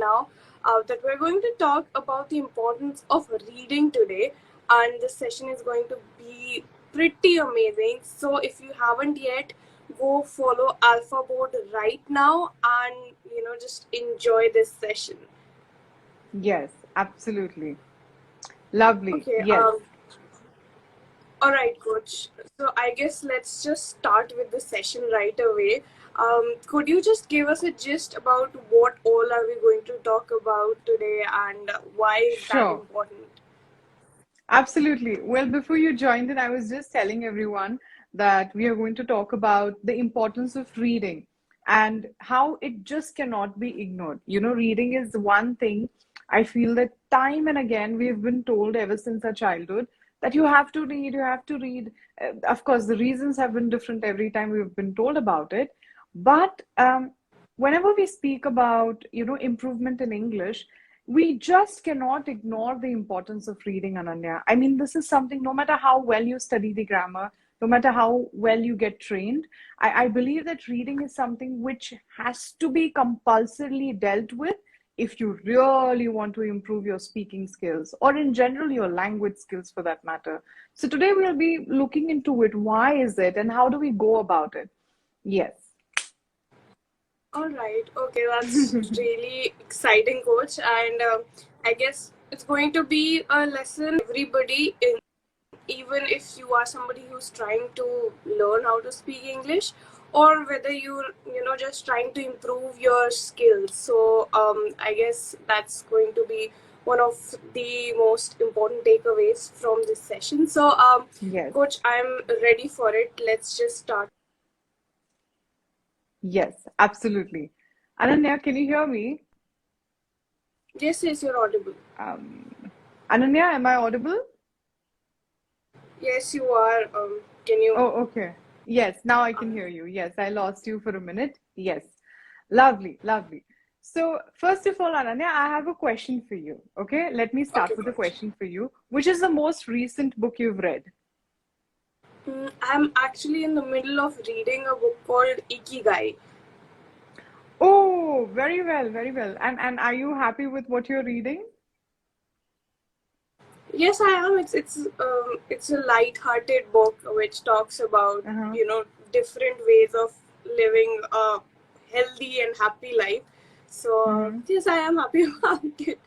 now that we're going to talk about the importance of reading today, and this session is going to be pretty amazing. So, if you haven't yet, go follow Alpha Board right now and just enjoy this session. Yes, absolutely. Lovely. Okay, Yes. all right, coach. So I guess let's just start with the session right away. Could you just give us a gist about what all are we going to talk about today and why is that Sure. important? Absolutely. Well, before you joined in, I was just telling everyone that we are going to talk about the importance of reading and how it just cannot be ignored. Reading is one thing I feel that time and again we've been told ever since our childhood that you have to read, you have to read. Of course, the reasons have been different every time we've been told about it. But whenever we speak about, improvement in English, we just cannot ignore the importance of reading, Ananya. I mean, this is something, no matter how well you study the grammar, no matter how well you get trained, I believe that reading is something which has to be compulsorily dealt with if you really want to improve your speaking skills or in general your language skills for that matter. So today we'll be looking into it. Why is it and how do we go about it? Yes. All right. Okay, that's really exciting, coach. And I guess it's going to be a lesson everybody in, even if you are somebody who's trying to learn how to speak English, or whether you're just trying to improve your skills. So I guess that's going to be one of the most important takeaways from this session. So Yes. coach, I'm ready for it. Let's just start. Yes, absolutely. Ananya, can you hear me? Yes, yes, you're audible. Um, Ananya, am I audible? Yes, you are. Can you? Oh, okay. Yes, now I can hear you. Yes, I lost you for a minute. Yes. Lovely, lovely. So, first of all, Ananya, I have a question for you. Okay, let me Okay, start with a coach. question for you. Which is the most recent book you've read? I'm actually in the middle of reading a book called Ikigai. Oh, very well, very well. And are you happy with what you're reading? Yes, I am. It's a light-hearted book which talks about Uh-huh. different ways of living a healthy and happy life. So Mm-hmm. yes, I am happy about it.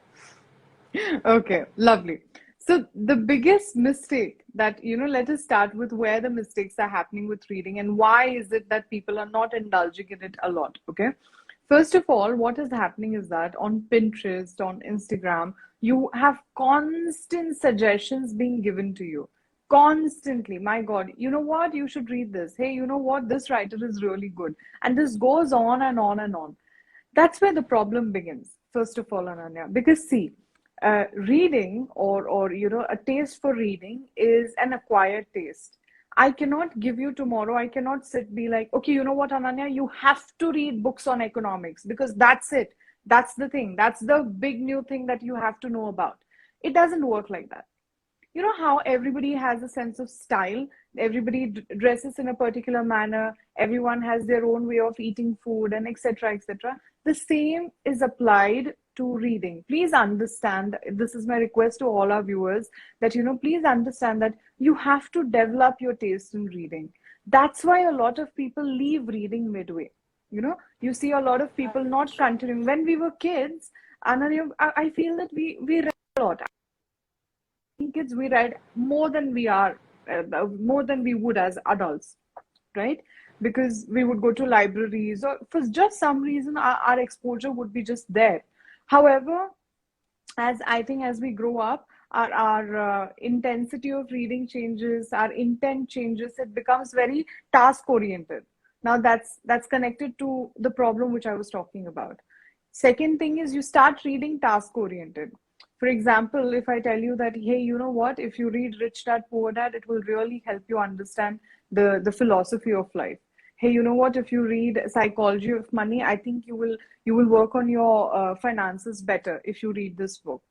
Okay, lovely. So the biggest mistake that, let us start with where the mistakes are happening with reading and why is it that people are not indulging in it a lot, okay? First of all, what is happening is that on Pinterest, on Instagram, you have constant suggestions being given to you. Constantly. My God, you know what? You should read this. Hey, you know what? This writer is really good. And this goes on and on and on. That's where the problem begins, first of all, Ananya. Because see, reading or a taste for reading is an acquired taste. I cannot give you tomorrow. I cannot sit be like, okay, you know what, Ananya, you have to read books on economics because that's it. That's the thing. That's the big new thing that you have to know about. It doesn't work like that. You know how everybody has a sense of style, everybody dresses in a particular manner, everyone has their own way of eating food and etc etc. The same is applied to reading. Please understand, this is my request to all our viewers, that please understand that you have to develop your taste in reading. That's why a lot of people leave reading midway. You see a lot of people not Sure. continuing. When we were kids, and I feel that we read a lot. Kids, we read more than we would as adults, right? Because we would go to libraries or for just some reason our exposure would be just there. However, as I think as we grow up, our intensity of reading changes, our intent changes, it becomes very task oriented. Now that's connected to the problem which I was talking about. Second thing is you start reading task oriented. For example, if I tell you that, hey, you know what, if you read Rich Dad Poor Dad, it will really help you understand the philosophy of life. Hey, you know what, if you read Psychology of Money, I think you will work on your finances better if you read this book.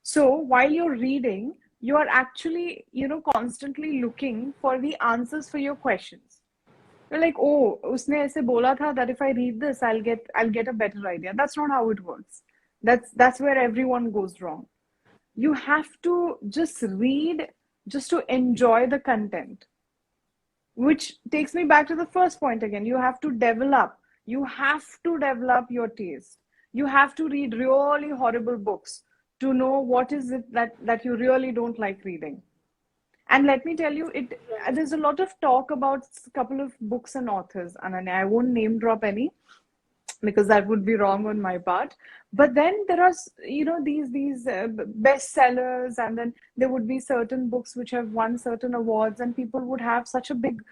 So while you're reading, you are actually, constantly looking for the answers for your questions. You're like, oh, usne aise bola tha that if I read this, I'll get a better idea. That's not how it works. That's where everyone goes wrong. You have to just read just to enjoy the content, which takes me back to the first point again. You have to develop your taste. You have to read really horrible books to know what is it that you really don't like reading. And let me tell you, it Right. there's a lot of talk about a couple of books and authors, and I won't name drop any because that would be wrong on my part. But then there are, these bestsellers, and then there would be certain books which have won certain awards, and people would have such a big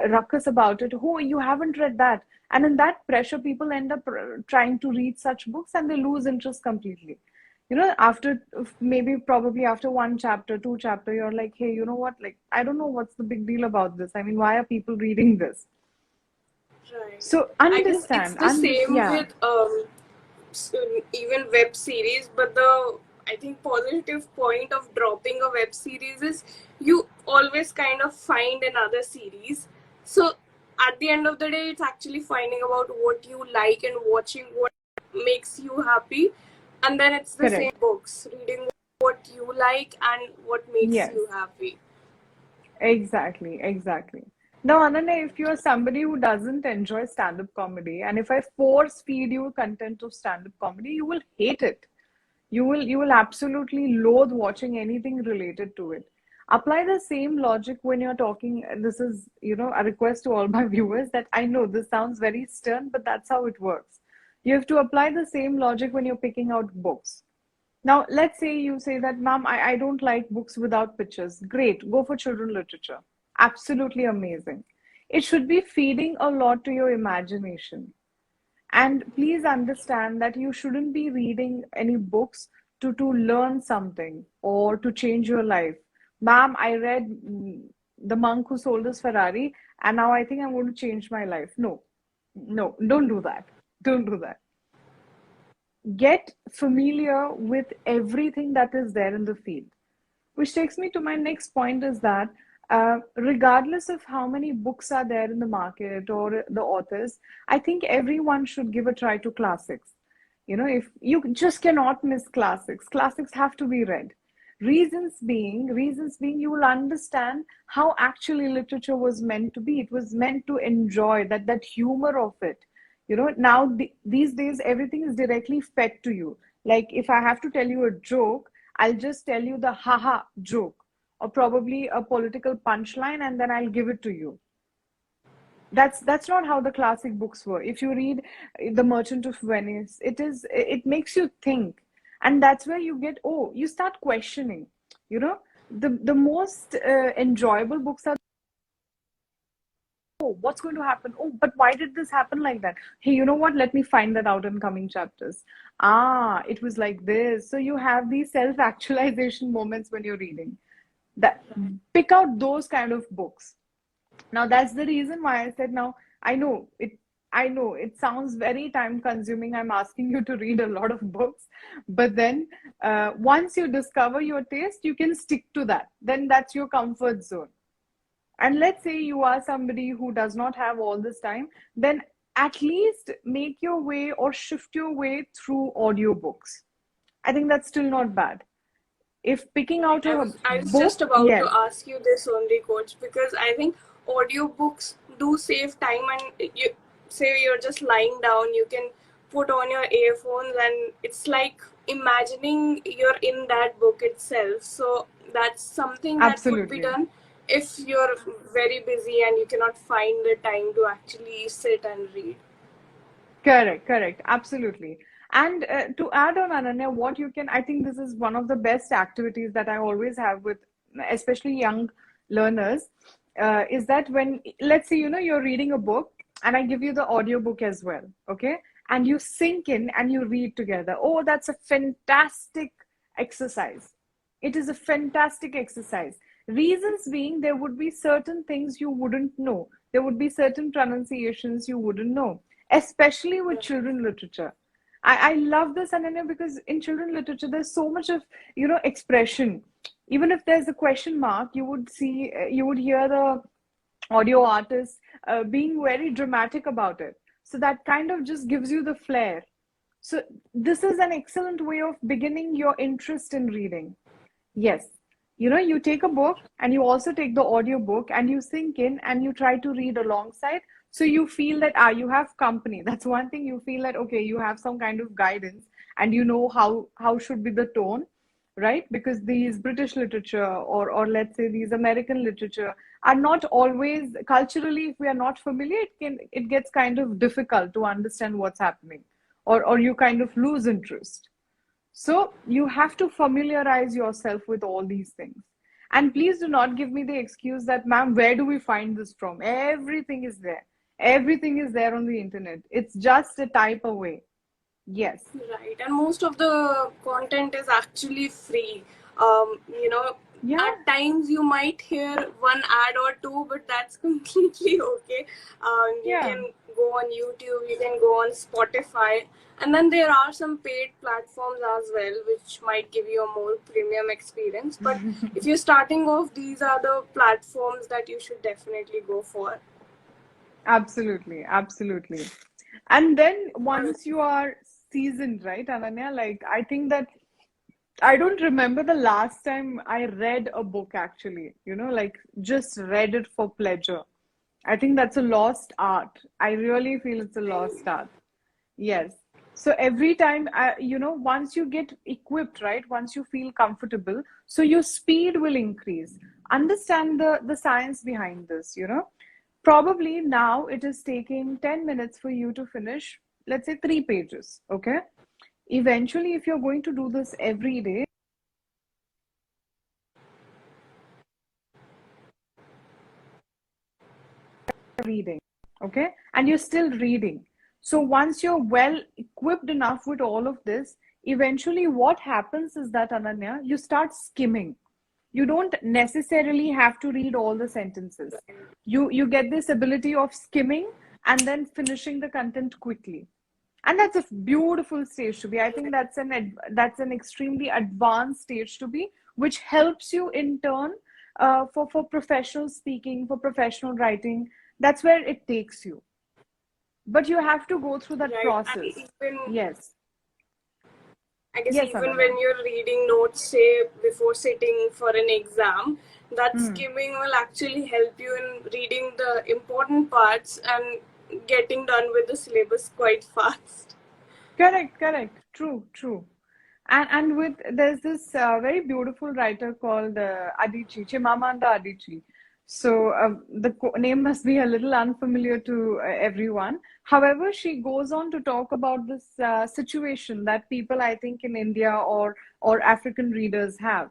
ruckus about it. Oh, you haven't read that, and in that pressure, people end up trying to read such books, and they lose interest completely. After maybe probably after one chapter, two chapter, you're like, hey, you know what? Like, I don't know what's the big deal about this. I mean, why are people reading this? Right. So I guess it's understand, the same yeah, with even web series, but the I think positive point of dropping a web series is you always kind of find another series. So at the end of the day, it's actually finding about what you like and watching what makes you happy. And then it's the same correct. books, reading what you like and what makes Yes, you happy. exactly, exactly. Now, Ananya, if you're somebody who doesn't enjoy stand-up comedy, and if I force feed you content of stand-up comedy, you will hate it. You will absolutely loathe watching anything related to it. Apply the same logic when you're talking. This is, a request to all my viewers that I know this sounds very stern, but that's how it works. You have to apply the same logic when you're picking out books. Now, let's say you say that, ma'am, I don't like books without pictures. Great, go for children literature. Absolutely amazing. It should be feeding a lot to your imagination. And please understand that you shouldn't be reading any books to learn something or to change your life. Ma'am, I read The Monk Who Sold His Ferrari, and now I think I'm going to change my life. No, no, don't do that. Don't do that. Get familiar with everything that is there in the field. Which takes me to my next point is that regardless of how many books are there in the market or the authors, I think everyone should give a try to classics. If you just cannot miss classics, classics have to be read. Reasons being, you will understand how actually literature was meant to be. It was meant to enjoy that humor of it. Now these days everything is directly fed to you. Like if I have to tell you a joke, I'll just tell you the haha joke or probably a political punchline and then I'll give it to you. That's not how the classic books were. If you read The Merchant of Venice, it makes you think. And that's where you get, oh, you start questioning. You know, the most enjoyable books are, oh, what's going to happen? Oh, but why did this happen like that? Hey, you know what? Let me find that out in coming chapters. Ah, it was like this. So you have these self-actualization moments when you're reading. That pick out those kind of books. Now that's the reason why I said now I know it sounds very time consuming. I'm asking you to read a lot of books, but then once you discover your taste, you can stick to that. Then that's your comfort zone. And let's say you are somebody who does not have all this time, then at least make your way or shift your way through audiobooks. I think that's still not bad. If picking Right. out I a was I was just book, about to yes, ask you this only, coach, because I think audiobooks do save time and you say you're just lying down, you can put on your earphones and it's like imagining you're in that book itself. So that's something that could be absolutely. done if you're very busy and you cannot find the time to actually sit and read. Correct, correct, absolutely. And to add on, Ananya, what you can, I think this is one of the best activities that I always have with, especially young learners, is that when, let's say, you're reading a book and I give you the audio book as well, okay? And you sink in and you read together. Oh, that's a fantastic exercise. It is a fantastic exercise. Reasons being, there would be certain things you wouldn't know. There would be certain pronunciations you wouldn't know, especially with children literature. I love this, Ananya, because in children literature, there's so much of, expression. Even if there's a question mark, you would hear the audio artist being very dramatic about it. So that kind of just gives you the flair. So this is an excellent way of beginning your interest in reading. Yes. You know, you take a book and you also take the audio book and you sink in and you try to read alongside. So you feel that you have company. That's one thing. You feel that okay, you have some kind of guidance and you know how should be the tone, right? Because these British literature or let's say these American literature are not always culturally, if we are not familiar, it gets kind of difficult to understand what's happening, or you kind of lose interest. So you have to familiarize yourself with all these things. And please do not give me the excuse that, ma'am, where do we find this from? Everything is there. Everything is there on the internet. It's just a type away. Yes. Right, and most of the content is actually free. You know, Yeah. at times you might hear one ad or two, but that's completely okay. You Yeah. can go on YouTube, you can go on Spotify, and then there are some paid platforms as well, which might give you a more premium experience. But if you're starting off, these are the platforms that you should definitely go for. Absolutely. Absolutely. And then Alright. once you are seasoned, right, Ananya, like I think that I don't remember the last time I read a book actually, like just read it for pleasure. I think that's a lost art. I really feel it's a lost art. Yes. So every time, once you get equipped, right, once you feel comfortable, so your speed will increase. Understand the science behind this. Probably now it is taking 10 minutes for you to finish, let's say 3 pages. Okay. Eventually, if you're going to do this every day, reading, okay, and you're still reading. So once you're well equipped enough with all of this, eventually what happens is that, Ananya, you start skimming. You don't necessarily have to read all the sentences. You get this ability of skimming and then finishing the content quickly, and that's a beautiful stage to be. I think that's an extremely advanced stage to be, which helps you in turn, for professional speaking, for professional writing. That's where it takes you, but you have to go through that Right, and process. even Yes. I guess Yes, even Ananya. when you're reading notes, say before sitting for an exam, that Hmm. skimming will actually help you in reading the important parts and getting done with the syllabus quite fast. Correct, correct. True, true. And with there's this very beautiful writer called Adichie, Chimamanda Adichie. So the name must be a little unfamiliar to everyone. However, she goes on to talk about this situation that people, I think, in India or African readers have.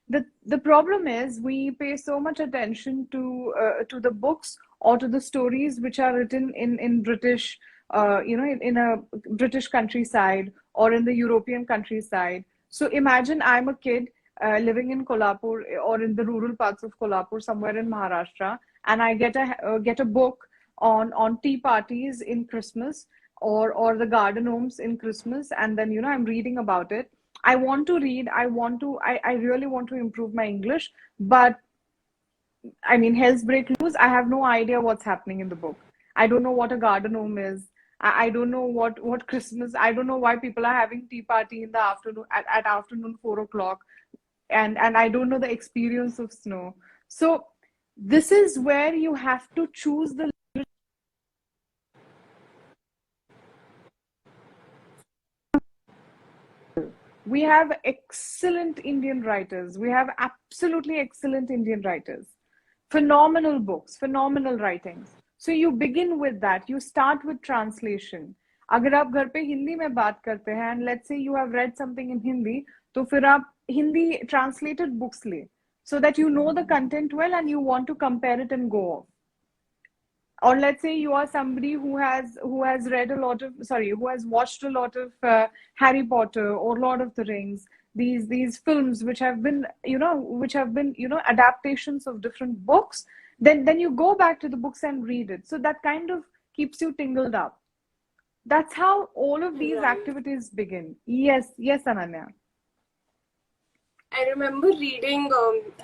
The problem is we pay so much attention to the books or to the stories which are written in British, in a British countryside or in the European countryside. So imagine I'm a kid living in Kolhapur or in the rural parts of Kolhapur, somewhere in Maharashtra, and I get a book on tea parties in Christmas, or the garden homes in Christmas, and then I'm reading about it. I want to read. I really want to improve my English, but I mean, hell's break loose. I have no idea what's happening in the book. I don't know what a garden home is. I don't know what Christmas. I don't know why people are having tea party in the afternoon at afternoon 4 o'clock, and I don't know the experience of snow. So this is where you have to choose the. We have excellent Indian writers. We have absolutely excellent Indian writers. Phenomenal books, phenomenal writings. So you begin with that. You start with translation. अगर आप घर पे हिंदी में बात करते हैं and let's say you have read something in Hindi, तो फिर आप हिंदी translated books ले, so that you know the content well and you want to compare it and go off. Or let's say you are somebody who has read a lot of, sorry, who has watched a lot of Harry Potter or Lord of the Rings, these films which have been adaptations of different books. Then you go back to the books and read it, so that kind of keeps you tingled up. That's how all of these Right. activities begin. Yes, yes, Ananya. I remember reading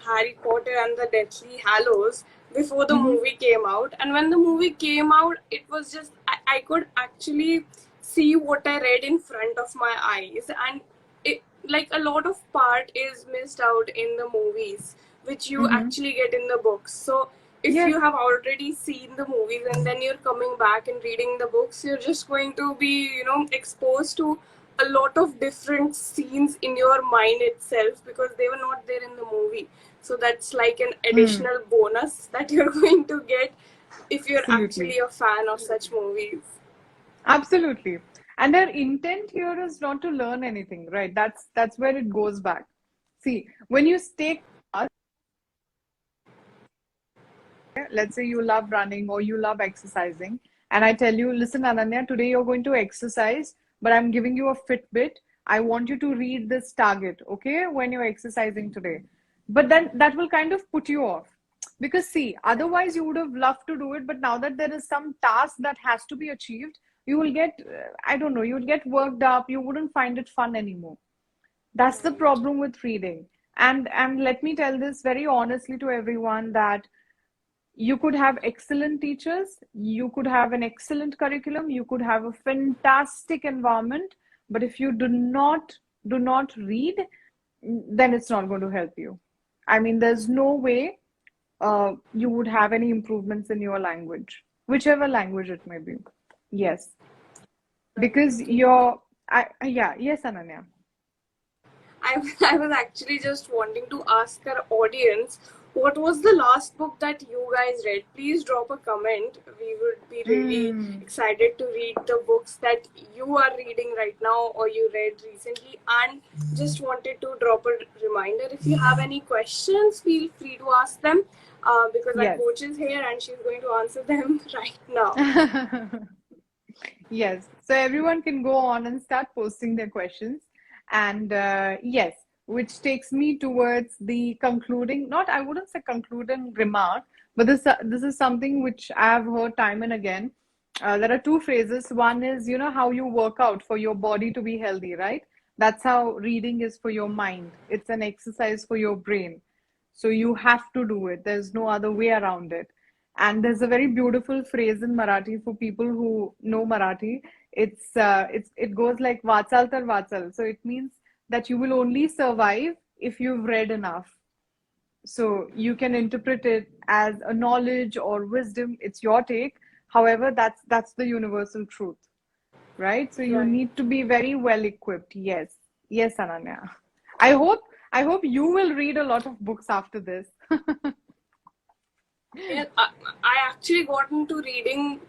Harry Potter and the Deathly Hallows before the Mm-hmm. movie came out, and when the movie came out, it was just I could actually see what I read in front of my eyes, and it, like, a lot of part is missed out in the movies, which you Mm-hmm. actually get in the books. So if Yes. you have already seen the movies and then you're coming back and reading the books, you're just going to be, exposed to a lot of different scenes in your mind itself because they were not there in the movie. So that's like an Mm, additional bonus that you're going to get if you're absolutely. actually a fan of such movies. Absolutely. And their intent here is not to learn anything, right? That's where it goes back. See, when you stay, let's say you love running or you love exercising, and I tell you, listen, Ananya, today you're going to exercise, but I'm giving you a Fitbit. I want you to read this target, okay, when you're exercising today. But then that will kind of put you off. Because, see, otherwise you would have loved to do it, but now that there is some task that has to be achieved, you will get, I don't know, you would get worked up, you wouldn't find it fun anymore. That's the Right. problem with reading. And let me tell this very honestly to everyone that you could have excellent teachers, you could have an excellent curriculum, you could have a fantastic environment, but if you do not read, then it's not going to help you. I mean, there's no way you would have any improvements in your language, whichever language it may be. Yes, because Right. yeah, yes, Ananya. I was actually just wanting to ask our audience, what was the last book that you guys read? Please drop a comment. We would be really Mm, excited to read the books that you are reading right now or you read recently. And just wanted to drop a reminder, if you have any questions, feel free to ask them because our yes. coach is here and she's going to answer them right now. Yes, so everyone can go on and start posting their questions. And yes, which takes me towards the concluding, not I wouldn't say concluding remark, but this is something which I've heard time and again. There are two phrases. One is, how you work out for your body to be healthy, right? That's how reading is for your mind. It's an exercise for your brain. So you have to do it. There's no other way around it. And there's a very beautiful phrase in Marathi for people who know Marathi. It goes like "Vachal tar vachal." So it means that you will only survive if you've read enough. So you can interpret it as a knowledge or wisdom. It's your take. However, that's the universal truth, right? So you Right. need to be very well equipped. Yes, yes, Ananya. I hope I hope you will read a lot of books after this. Yeah, I actually got into reading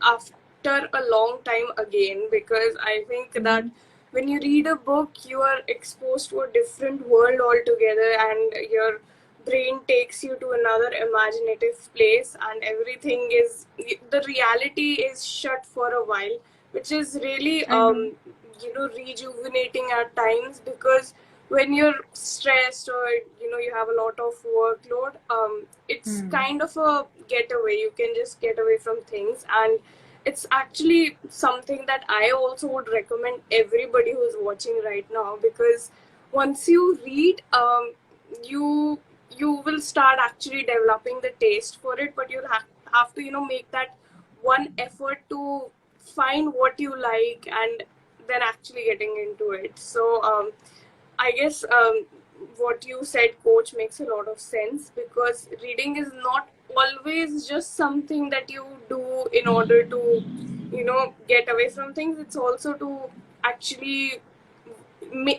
after a long time again because I think that Mhm. when you read a book, you are exposed to a different world altogether, and your brain takes you to another imaginative place, and everything is the reality is shut for a while, which is really I know. rejuvenating at times because when you're stressed or you have a lot of workload, it's Hmm. kind of a getaway. You can just get away from things, and it's actually something that I also would recommend everybody who's watching right now because once you read, you you will start actually developing the taste for it, but you'll have to make that one effort to find what you like and then actually getting into it. So I guess what you said, coach, makes a lot of sense because reading is not always just something that you do in order to, get away from things. It's also to actually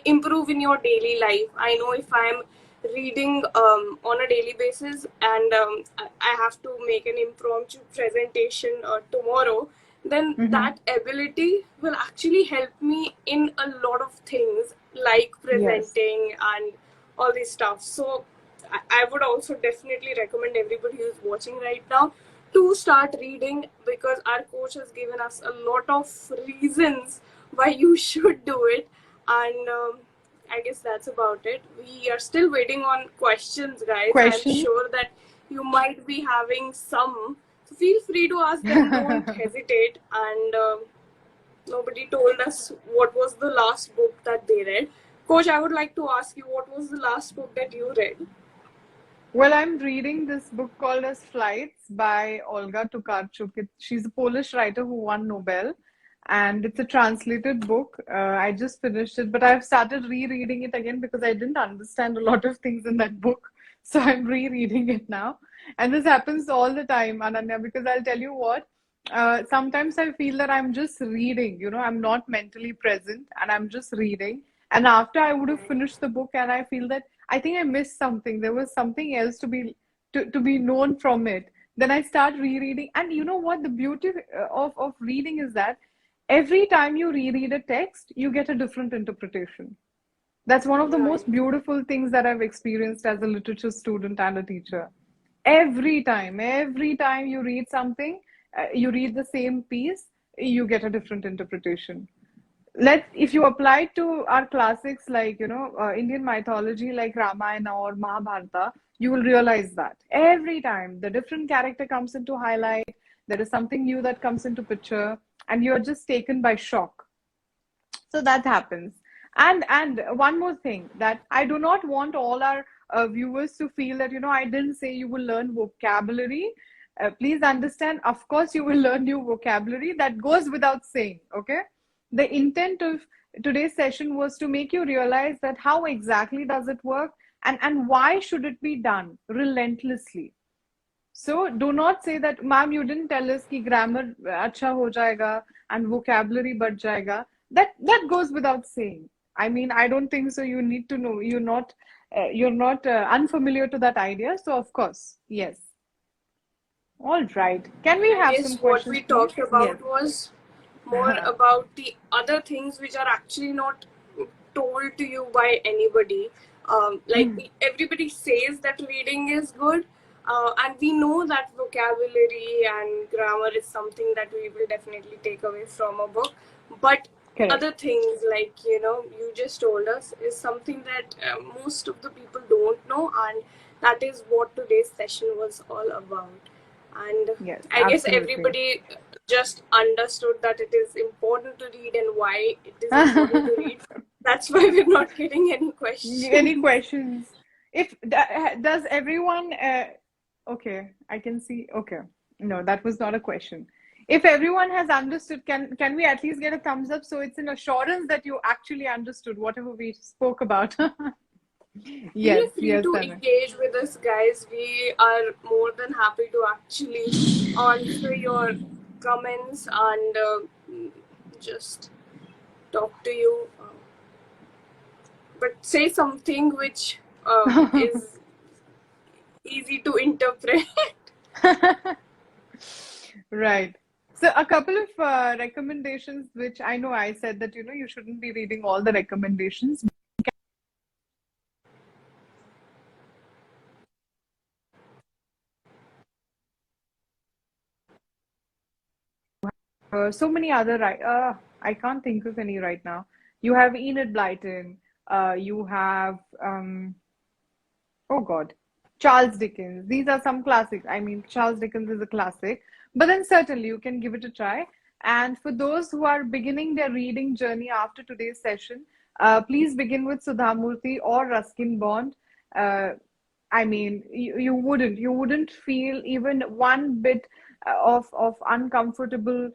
improve in your daily life. I know if I'm reading on a daily basis and I have to make an impromptu presentation tomorrow, then Mm-hmm. that ability will actually help me in a lot of things like Yes. presenting and all this stuff. So I would also definitely recommend everybody who's watching right now to start reading because our coach has given us a lot of reasons why you should do it. And I guess that's about it. We are still waiting on questions, guys. I'm Question. sure that you might be having some. So feel free to ask them. Don't hesitate. And nobody told us what was the last book that they read. Coach, I would like to ask you what was the last book that you read? Well, I'm reading this book called as Flights by Olga Tokarczuk. She's a Polish writer who won Nobel. and it's a translated book. I just finished it, but I've started rereading it again because I didn't understand a lot of things in that book. So I'm rereading it now. And this happens all the time, Ananya, because I'll tell you what, sometimes I feel that I'm just reading, I'm not mentally present and I'm just reading. And after I would have finished the book, and I feel that I think I missed something. There was something else to be known from it. Then I start rereading. And you know what? The beauty of reading is that every time you reread a text, you get a different interpretation. That's one of the Right. most beautiful things that I've experienced as a literature student and a teacher. Every time you read something, you read the same piece, you get a different interpretation. If you apply it to our classics like Indian mythology like Ramayana or Mahabharata, you will realize that every time the different character comes into highlight, there is something new that comes into picture, and you're just taken by shock. So that happens. And one more thing, that I do not want all our viewers to feel that I didn't say you will learn vocabulary. Please understand, of course you will learn new vocabulary, that goes without saying. Okay, the intent of today's session was to make you realize that how exactly does it work, and why should it be done relentlessly. So do not say that, ma'am, you didn't tell us कि grammar अच्छा हो जाएगा and vocabulary बढ़ जाएगा. That goes without saying. I mean, I don't think so. You need to know. You're not unfamiliar to that idea. So of course, yes. All right. Can we I have guess some what questions, we please? talked Yes. about was more about the other things which are actually not told to you by anybody. Like everybody says that reading is good, and we know that vocabulary and grammar is something that we will definitely take away from a book. But Correct. other things, like you just told us, is something that most of the people don't know, and that is what today's session was all about. And Yes, I guess absolutely. everybody just understood that it is important to read and why it is important to read. That's why we're not getting any Any questions. questions? If does everyone okay, I can see. Okay. No, that was not a question. If everyone has understood, can we at least get a thumbs up so it's an assurance that you actually understood whatever we spoke about? Feel Yes, free yes, to Anna. engage with us, guys. We are more than happy to actually answer your comments and just talk to you. But say something which is easy to interpret. Right. So a couple of recommendations, which I know I said that you shouldn't be reading all the recommendations. So many other I can't think of any right now. You have Enid Blyton. You have oh God, Charles Dickens. These are some classics. I mean, Charles Dickens is a classic, but then certainly you can give it a try. And for those who are beginning their reading journey after today's session, please begin with Sudhamurti or Ruskin Bond. Uh, I mean, you wouldn't feel even one bit of uncomfortable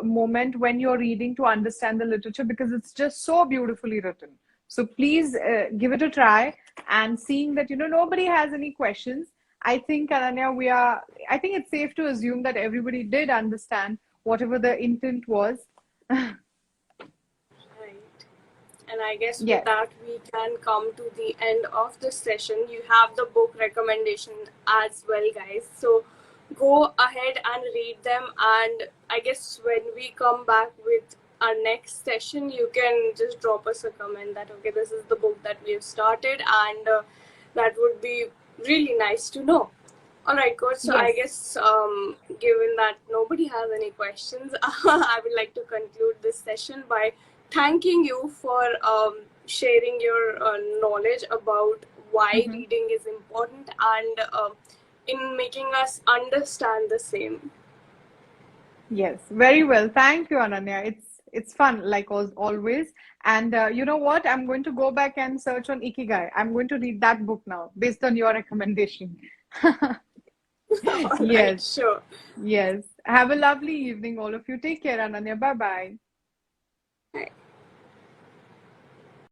moment when you're reading to understand the literature, because it's just so beautifully written. So please give it a try. And seeing that nobody has any questions, I think, Ananya, I think it's safe to assume that everybody did understand whatever the intent was. Right. And I guess with Yes. that, we can come to the end of this session. You have the book recommendation as well, guys. So go ahead and read them. And I guess when we come back with our next session, you can just drop us a comment that, okay, this is the book that we have started, and that would be really nice to know. All right, coach. So I Yes. guess, given that nobody has any questions, I would like to conclude this session by thanking you for sharing your knowledge about why Mhm. reading is important, and in making us understand the same. Yes, very well. Thank you, Ananya. It's fun, like always. And you know what? I'm going to go back and search on Ikigai. I'm going to read that book now, based on your recommendation. All right, Yes, sure. yes. Have a lovely evening, all of you. Take care, Ananya. Bye bye. Right.